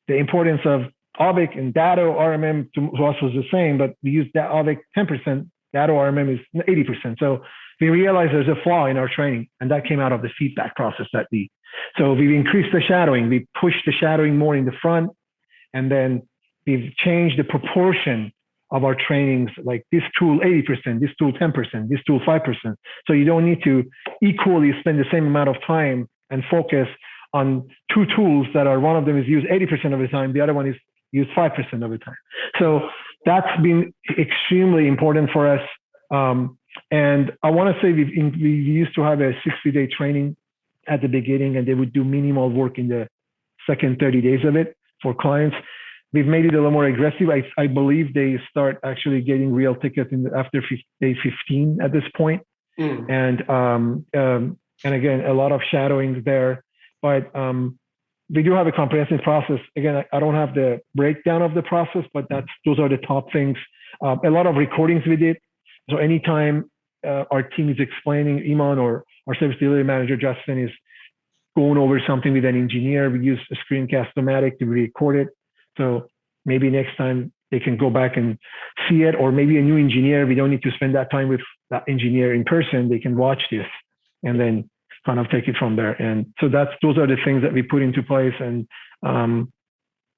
Speaker 3: the importance of OBIC and Datto RMM to us was the same, but we use that OBIC 10%. Datto RMM is 80%. So we realized there's a flaw in our training, and that came out of the feedback process so we've increased the shadowing. We pushed the shadowing more in the front, and then we've changed the proportion of our trainings, like this tool 80%, this tool 10%, this tool 5%. So you don't need to equally spend the same amount of time and focus on 2 tools that are, one of them is used 80% of the time, the other one is used 5% of the time. So that's been extremely important for us. And I want to say we used to have a 60-day training at the beginning, and they would do minimal work in the second 30 days of it for clients. We've made it a little more aggressive. I believe they start actually getting real tickets after day 15 at this point. And again, a lot of shadowing there. But we do have a comprehensive process. Again, I don't have the breakdown of the process, but those are the top things. A lot of recordings we did. So anytime our team is explaining, Iman or our service delivery manager, Justin, is going over something with an engineer, we use a screencast-o-matic to record it. So maybe next time they can go back and see it, or maybe a new engineer, we don't need to spend that time with that engineer in person. They can watch this and then kind of take it from there. And so those are the things that we put into place, and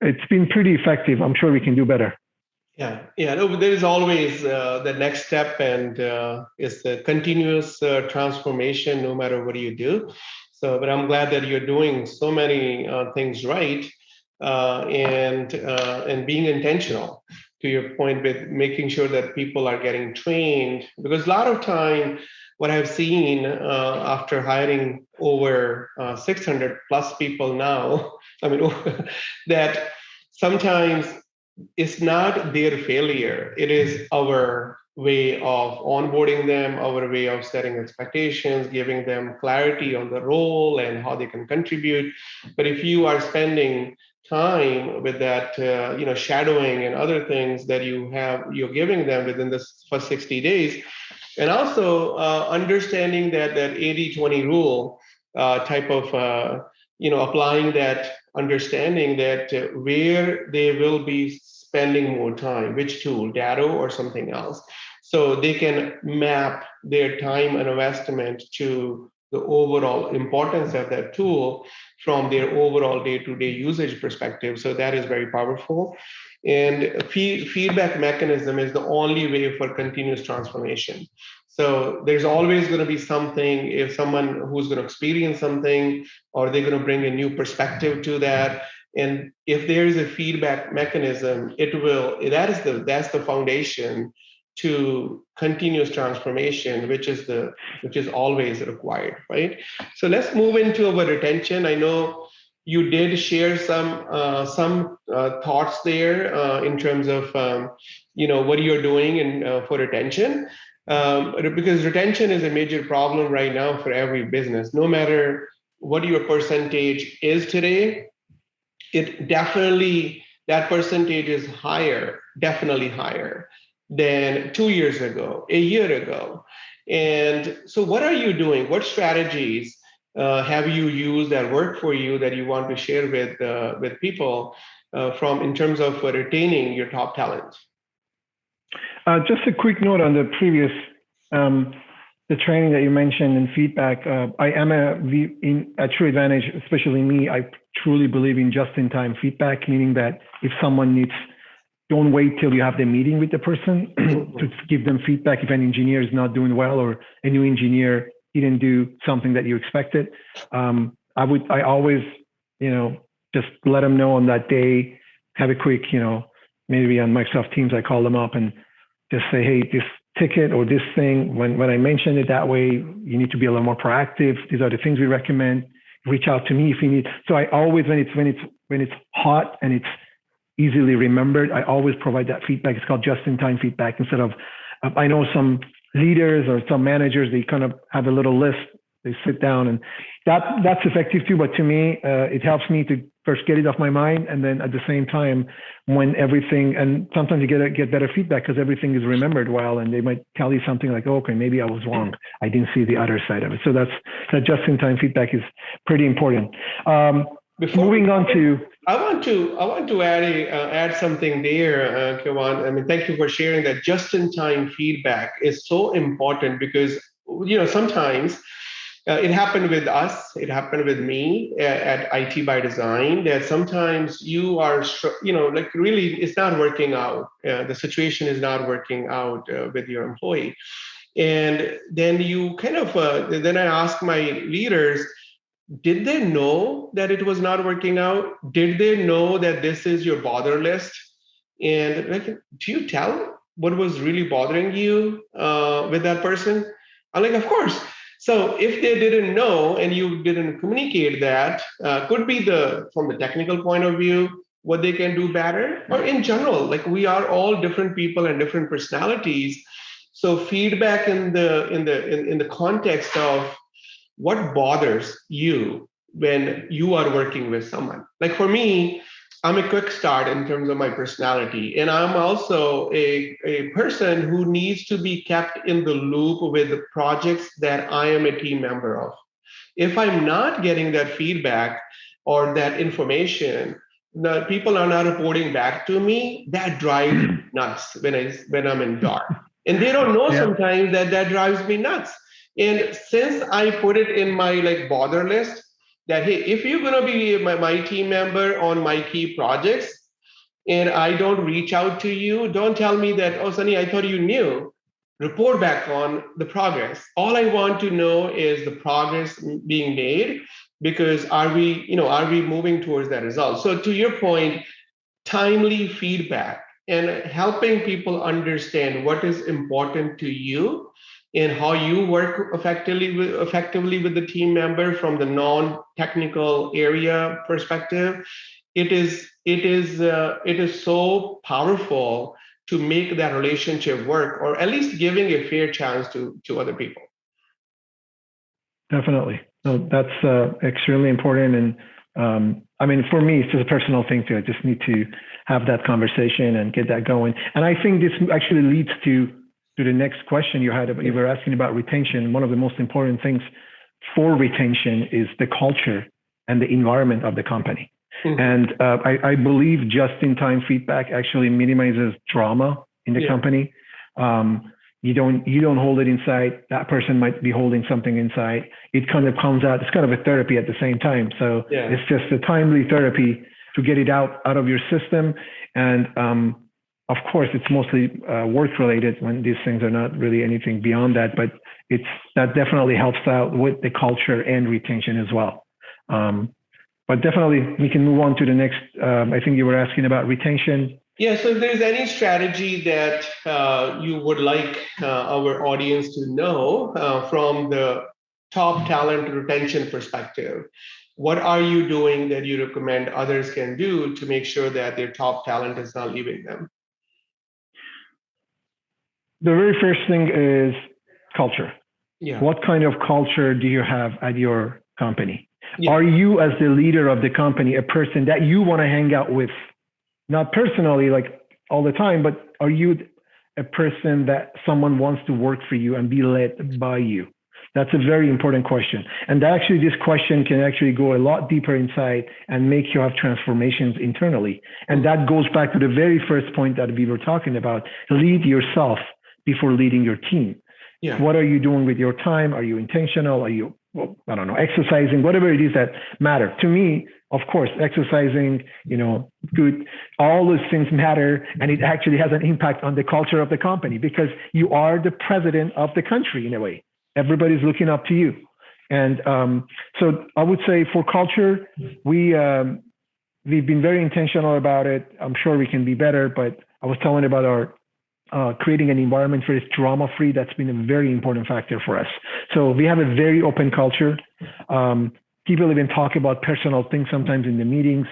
Speaker 3: it's been pretty effective. I'm sure we can do better.
Speaker 2: Yeah. No, there is always the next step, and it's the continuous transformation, no matter what you do. So, but I'm glad that you're doing so many things right, and being intentional. To your point, with making sure that people are getting trained, because a lot of time, what I've seen after hiring over 600 plus people now, I mean, that sometimes it's not their failure. It is our way of onboarding them, our way of setting expectations, giving them clarity on the role and how they can contribute. But if you are spending time with that, shadowing and other things that you're giving them within this first 60 days, and also understanding that 80-20 rule type of, applying that understanding that where they will be spending more time, which tool, Datto or something else. So they can map their time and investment to the overall importance of that tool from their overall day-to-day usage perspective. So that is very powerful. And feedback mechanism is the only way for continuous transformation. So there's always going to be something, if someone who's going to experience something, or they're going to bring a new perspective to that. And if there is a feedback mechanism, that's the foundation to continuous transformation, which is always required, right? So let's move into our retention. I know you did share some thoughts there in terms of what you're doing for retention, because retention is a major problem right now for every business. No matter what your percentage is today, it definitely, that percentage is higher, definitely higher than 2 years ago, a year ago. And so what are you doing? What strategies have you used that work for you that you want to share with people from in terms of retaining your top talent?
Speaker 3: Just a quick note on the previous, the training that you mentioned and feedback. I am at TruAdvantage, especially me, I truly believe in just-in-time feedback, meaning that if someone needs, don't wait till you have the meeting with the person to give them feedback. If an engineer is not doing well, or a new engineer didn't do something that you expected, I always, just let them know on that day, have a quick, maybe on Microsoft Teams, I call them up and just say, hey, this ticket or this thing, when I mention it that way, you need to be a little more proactive. These are the things we recommend. Reach out to me if you need. So I always, when it's hot and it's easily remembered, I always provide that feedback. It's called just-in-time feedback. Instead of, I know some leaders or some managers, they kind of have a little list. They sit down, and that's effective too. But to me, it helps me to first get it off my mind, and then at the same time, when everything, and sometimes you get better feedback because everything is remembered well, and they might tell you something like, oh, okay, maybe I was wrong. I didn't see the other side of it. So that just-in-time feedback is pretty important. Moving on to,
Speaker 2: I want to add something there, Kayvan. I mean, thank you for sharing that. Just-in-time feedback is so important because sometimes it happened with us. It happened with me at IT by Design. That sometimes you are, really, it's not working out. The situation is not working out with your employee, and then you kind of. Then I ask my leaders, did they know that it was not working out? Did they know that this is your bother list? And like, do you tell what was really bothering you with that person? I'm like, of course. So if they didn't know and you didn't communicate that, could be from the technical point of view, what they can do better, or in general, like we are all different people and different personalities. So feedback in the context of what bothers you when you are working with someone. Like for me, I'm a quick start in terms of my personality. And I'm also a person who needs to be kept in the loop with the projects that I am a team member of. If I'm not getting that feedback or that information, the people are not reporting back to me, that drives me nuts when I'm in dark. And they don't know sometimes that drives me nuts. And since I put it in my bother list, that hey, if you're gonna be my team member on my key projects and I don't reach out to you, don't tell me that, oh Sunny, I thought you knew. Report back on the progress. All I want to know is the progress being made, because are we moving towards that result? So to your point, timely feedback and helping people understand what is important to you and how you work effectively with the team member from the non-technical area perspective. It is so powerful to make that relationship work, or at least giving a fair chance to other people.
Speaker 3: Definitely. So that's extremely important. And I mean, for me, it's just a personal thing too. I just need to have that conversation and get that going. And I think this actually leads to the next question you had. You were asking about retention. One of the most important things for retention is the culture and the environment of the company. Mm-hmm. And I believe just-in-time feedback actually minimizes drama in the company. You don't hold it inside. That person might be holding something inside. It kind of comes out. It's kind of a therapy at the same time. So it's just a timely therapy to get it out of your system. And of course, it's mostly work related when these things are not really anything beyond that, but that definitely helps out with the culture and retention as well. But definitely we can move on to the next. I think you were asking about retention.
Speaker 2: Yeah, so if there's any strategy that you would like our audience to know from the top talent retention perspective, what are you doing that you recommend others can do to make sure that their top talent is not leaving them?
Speaker 3: The very first thing is culture.
Speaker 2: Yeah.
Speaker 3: What kind of culture do you have at your company?
Speaker 2: Yeah.
Speaker 3: Are you, as the leader of the company, a person that you want to hang out with? Not personally, like all the time, but are you a person that someone wants to work for you and be led by you? That's a very important question. And actually, this question can actually go a lot deeper inside and make you have transformations internally. And that goes back to the very first point that we were talking about. Lead yourself before leading your team.
Speaker 2: Yeah.
Speaker 3: What are you doing with your time? Are you intentional? Are you, I don't know, exercising, whatever it is that matter. To me, of course, exercising, good, all those things matter. And it actually has an impact on the culture of the company because you are the president of the country in a way. Everybody's looking up to you. And so I would say for culture, we've been very intentional about it. I'm sure we can be better, but I was telling about our creating an environment where it's drama-free. That's been a very important factor for us. So we have a very open culture. People even talk about personal things sometimes in the meetings.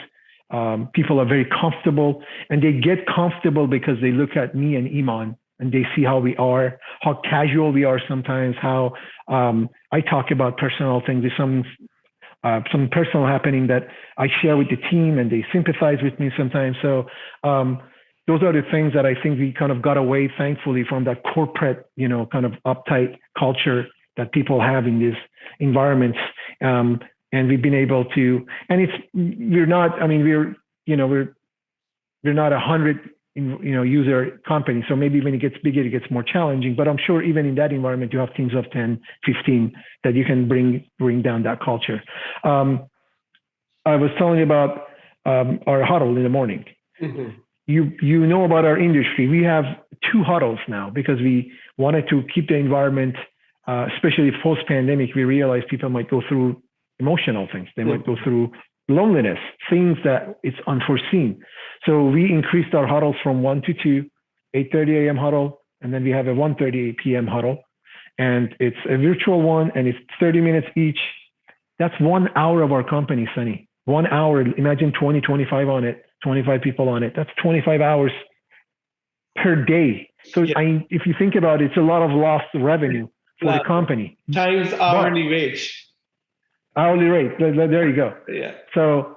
Speaker 3: People are very comfortable, and they get comfortable because they look at me and Iman and they see how we are, how casual we are sometimes, how I talk about personal things. There's some personal happening that I share with the team and they sympathize with me sometimes. So those are the things that I think we kind of got away, thankfully, from that corporate, kind of uptight culture that people have in these environments. And we've been able to, and we're not 100, user company. So maybe when it gets bigger, it gets more challenging, but I'm sure even in that environment, you have teams of 10, 15 that you can bring down that culture. I was telling you about our huddle in the morning. Mm-hmm. You know about our industry. We have 2 huddles now because we wanted to keep the environment, especially post-pandemic. We realized people might go through emotional things. They might go through loneliness, things that it's unforeseen. So we increased our huddles from 1 to 2, 8:30 a.m. huddle, and then we have a 1:30 p.m. huddle. And it's a virtual one, and it's 30 minutes each. That's 1 hour of our company, Sunny. 1 hour, imagine 20, 25 on it. 25 people on it. That's 25 hours per day. So yeah. If you think about it, it's a lot of lost revenue for the company.
Speaker 2: Times hourly wage.
Speaker 3: Hourly rate. There you go.
Speaker 2: Yeah.
Speaker 3: So,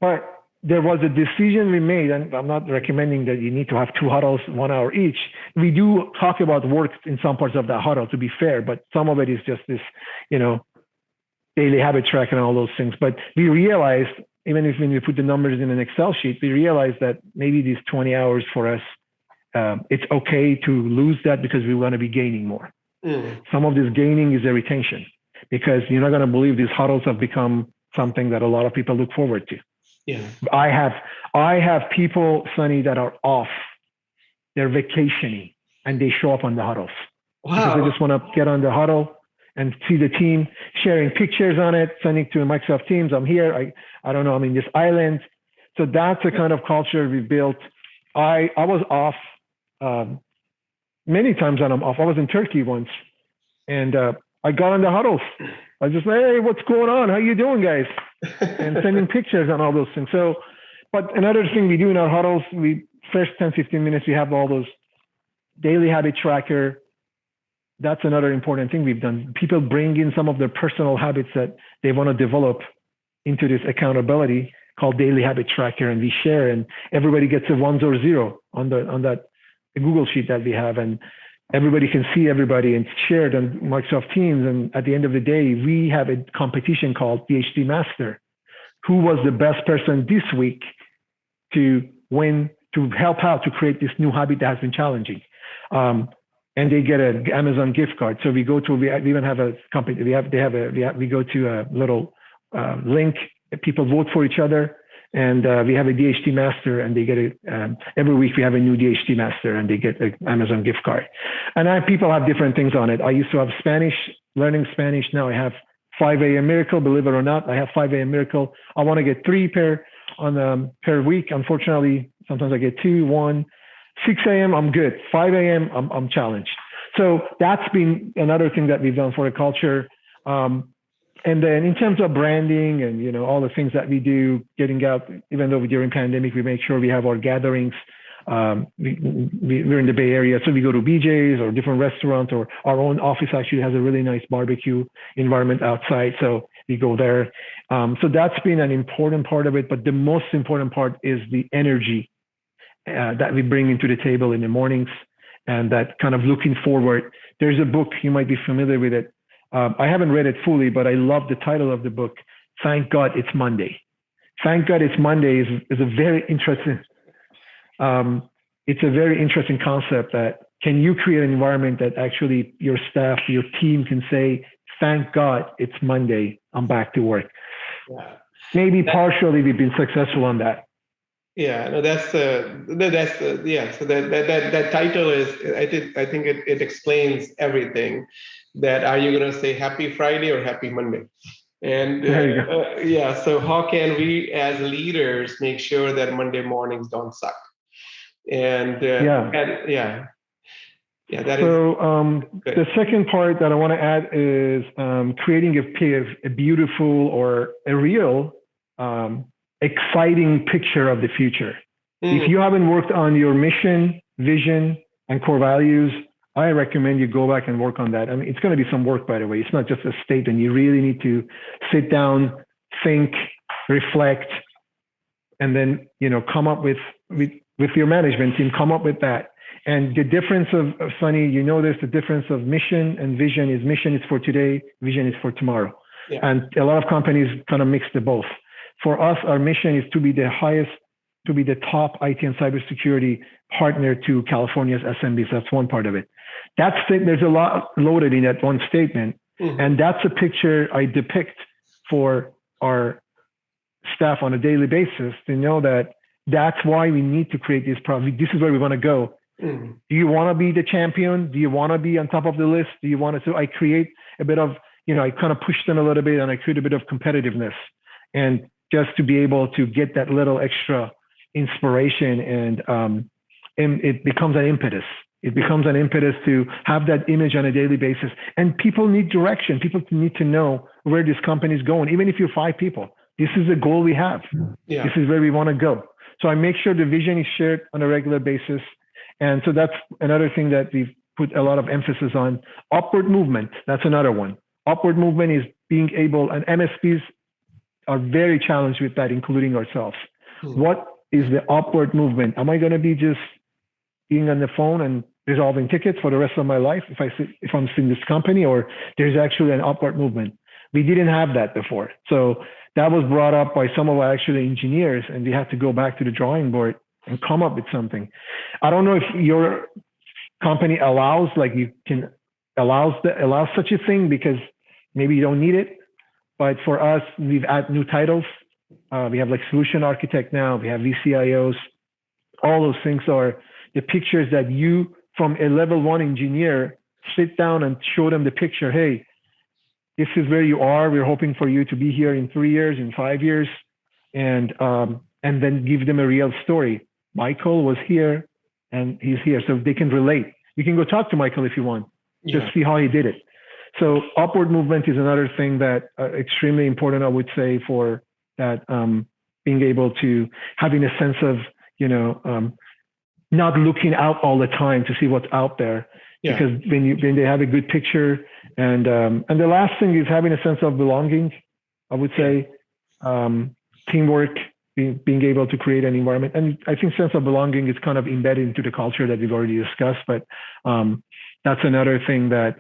Speaker 3: but there was a decision we made, and I'm not recommending that you need to have 2 huddles, 1 hour each. We do talk about work in some parts of that huddle, to be fair, but some of it is just this, daily habit track and all those things. But we realized, even if when we put the numbers in an Excel sheet, we realized that maybe these 20 hours for us, it's okay to lose that because we want to be gaining more. Some of this gaining is a retention because you're not going to believe these huddles have become something that a lot of people look forward to.
Speaker 2: Yeah.
Speaker 3: I have people, Sunny, that are off. They're vacationing and they show up on the huddles.
Speaker 2: Wow.
Speaker 3: Because they just want to get on the huddle and see the team, sharing pictures on it, sending to Microsoft Teams. I'm here. I don't know. I'm in this island. So that's the kind of culture we built. I was off many times when I'm off. I was in Turkey once, and I got on the huddles. I just like, hey, what's going on? How you doing, guys? And sending pictures and all those things. So, but another thing we do in our huddles, first 10, 15 minutes, we have all those daily habit tracker. That's another important thing we've done. People bring in some of their personal habits that they want to develop into this accountability called daily habit tracker, and we share, and everybody gets a 1 or 0 on that Google sheet that we have, and everybody can see everybody, and it's shared on Microsoft Teams. And at the end of the day, we have a competition called PhD Master. Who was the best person this week to win, to help out to create this new habit that has been challenging? And they get an Amazon gift card. So we even have a company. We go to a little link. People vote for each other, And we have a DHT master, and they get every week we have a new DHT master, and they get an Amazon gift card. And people have different things on it. I used to have Spanish, learning Spanish. Now I have 5 a.m. Miracle. Believe it or not, I have 5 a.m. Miracle. I want to get 3 per week. Unfortunately, sometimes I get 2, 1. 6 a.m. I'm good. 5 a.m. I'm challenged. So that's been another thing that we've done for the culture. And then in terms of branding and, all the things that we do, getting out, even though during pandemic, we make sure we have our gatherings. We're in the Bay Area, so we go to BJ's or different restaurants, or our own office actually has a really nice barbecue environment outside. So we go there. So that's been an important part of it. But the most important part is the energy that we bring into the table in the mornings, and that kind of looking forward. There's a book, you might be familiar with it. I haven't read it fully, but I love the title of the book. Thank God It's Monday. Thank God It's Monday is a very interesting, it's a very interesting concept that can you create an environment that actually your staff, your team can say, thank God it's Monday, I'm back to work.
Speaker 2: Yeah.
Speaker 3: Maybe partially we've been successful on that.
Speaker 2: Yeah, no, yeah. So that title is, I think it explains everything. That are you going to say Happy Friday or Happy Monday? And yeah, so how can we as leaders make sure that Monday mornings don't suck? And that
Speaker 3: so the second part that I want to add is creating a beautiful or a real exciting picture of the future. If you haven't worked on your mission, vision, and core values, I recommend you go back and work on that. I mean, it's going to be some work, by the way. It's not just a statement. You really need to sit down, think, reflect, and then, come up with your management team, come up with that. And the difference of Sunny, the difference of mission and vision is mission is for today, vision is for tomorrow. Yeah. And a lot of companies kind of mix the both. For us, our mission is to be the top IT and cybersecurity partner to California's SMBs. That's one part of it. There's a lot loaded in that one statement. Mm-hmm. And that's a picture I depict for our staff on a daily basis to know that that's why we need to create this product. This is where we want to go. Mm-hmm. Do you want to be the champion? Do you want to be on top of the list? Do you want to? So I create a bit of, I kind of push them a little bit, and I create a bit of competitiveness, and just to be able to get that little extra inspiration, and it becomes an impetus. It becomes an impetus to have that image on a daily basis. And people need direction. People need to know where this company is going. Even if you're 5 people, this is the goal we have. Yeah. This is where we want to go. So I make sure the vision is shared on a regular basis. And so that's another thing that we've put a lot of emphasis on. Upward movement, that's another one. Upward movement is being able, and MSPs are very challenged with that, including ourselves. What is the upward movement? Am I going to be just being on the phone and resolving tickets for the rest of my life if I'm in this company, or there's actually an upward movement? We didn't have that before. So that was brought up by some of our actually engineers, and we had to go back to the drawing board and come up with something. I don't know if your company allows such a thing, because maybe you don't need it. But for us, we've added new titles. We have like solution architect now. We have VCIOs. All those things are the pictures that you, from a level 1 engineer, sit down and show them the picture. Hey, this is where you are. We're hoping for you to be here in 3 years, in 5 years, and then give them a real story. Michael was here, and he's here, so they can relate. You can go talk to Michael if you want, just see how he did it. So upward movement is another thing that extremely important, I would say, for that, being able to having a sense of, not looking out all the time to see what's out there. Yeah. Because when they have a good picture, and the last thing is having a sense of belonging, I would say, teamwork, being able to create an environment. And I think sense of belonging is kind of embedded into the culture that we've already discussed, but that's another thing that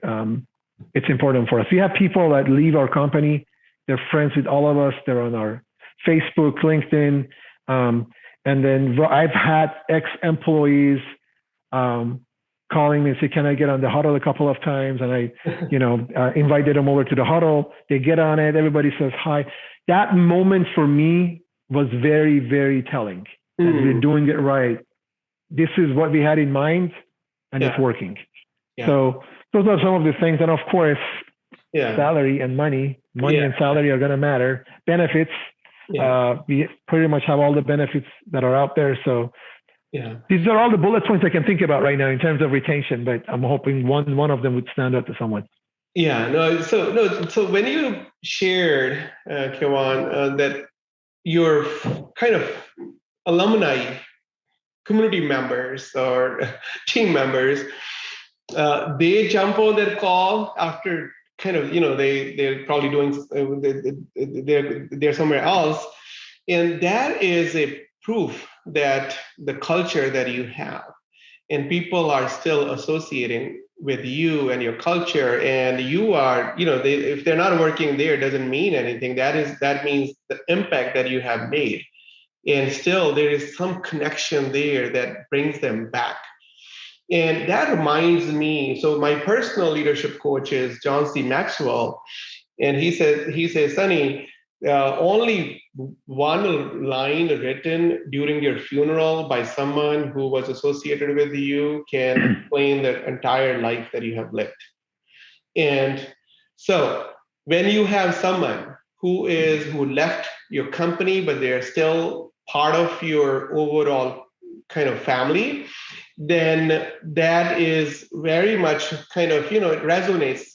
Speaker 3: it's important for us. We have people that leave our company, they're friends with all of us, they're on our Facebook, LinkedIn, and then I've had ex-employees calling me and say, can I get on the huddle a couple of times? And I invited them over to the huddle. They get on it. Everybody says hi. That moment for me was very, very telling. And we're doing it right. This is what we had in mind, and it's working.
Speaker 2: Yeah.
Speaker 3: So those are some of the things. And of course, salary and money and salary are going to matter. Benefits. We pretty much have all the benefits that are out there. So these are all the bullet points I can think about right now in terms of retention, but I'm hoping one of them would stand out to someone.
Speaker 2: So when you shared, Kayvan, that your kind of alumni, community members or team members, they jump on that call after kind of, they're probably doing, they're somewhere else. And that is a proof that the culture that you have and people are still associating with you and your culture, and you are, if they're not working there, it doesn't mean anything. That means the impact that you have made. And still there is some connection there that brings them back. And that reminds me, so my personal leadership coach is John C. Maxwell. And he says, Sonny, only one line written during your funeral by someone who was associated with you can explain the entire life that you have lived. And so when you have someone who left your company, but they're still part of your overall kind of family, then that is very much kind of, it resonates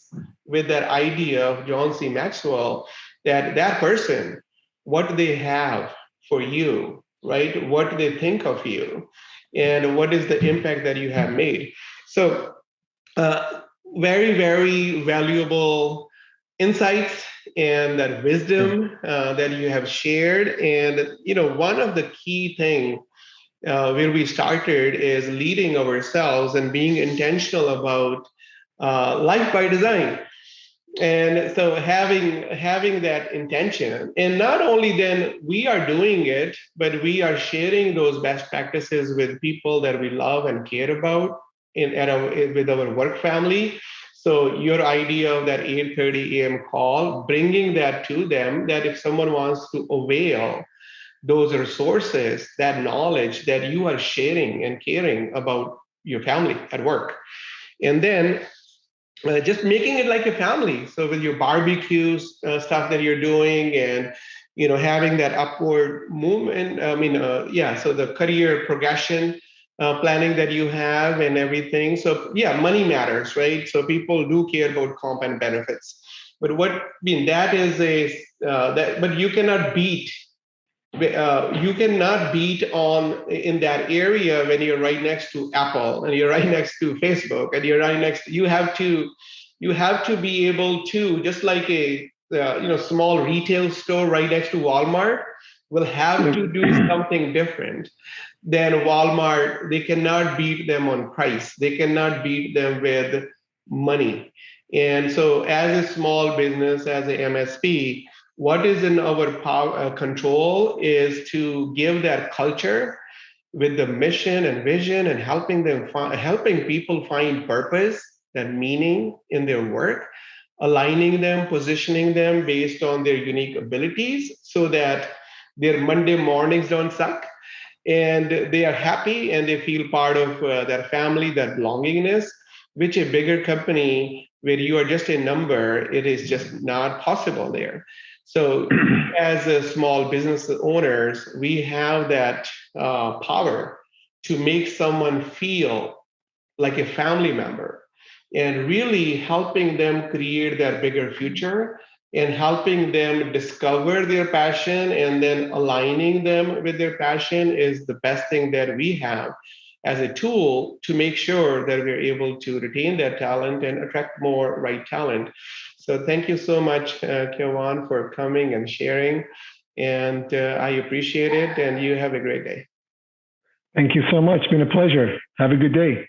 Speaker 2: with that idea of John C. Maxwell, that person, what they have for you, right? What they think of you, and what is the impact that you have made. So very, very valuable insights and that wisdom that you have shared. And, one of the key things where we started is leading ourselves and being intentional about life by design. And so having that intention, and not only then we are doing it, but we are sharing those best practices with people that we love and care about with our work family. So your idea of that 8:30 a.m. call, bringing that to them, that if someone wants to avail those resources, that knowledge that you are sharing and caring about your family at work. And then just making it like a family. So with your barbecue stuff that you're doing, and having that upward movement. So the career progression planning that you have and everything. So money matters, right? So people do care about comp and benefits. But that is but you cannot beat. You cannot beat on in that area when you're right next to Apple and you're right next to Facebook and you're right next. You have to be able to, just like a small retail store right next to Walmart will have to do something different than Walmart. They cannot beat them on price. They cannot beat them with money. And so, as a small business, as a MSP, what is in our power control is to give that culture with the mission and vision, and helping people find purpose and meaning in their work, aligning them, positioning them based on their unique abilities, so that their Monday mornings don't suck, and they are happy and they feel part of their family, that belongingness, which a bigger company where you are just a number, it is just not possible there. So as a small business owners, we have that power to make someone feel like a family member, and really helping them create their bigger future, and helping them discover their passion, and then aligning them with their passion is the best thing that we have as a tool to make sure that we're able to retain that talent and attract more right talent. So thank you so much, Kayvan, for coming and sharing. And I appreciate it. And you have a great day.
Speaker 3: Thank you so much. It's been a pleasure. Have a good day.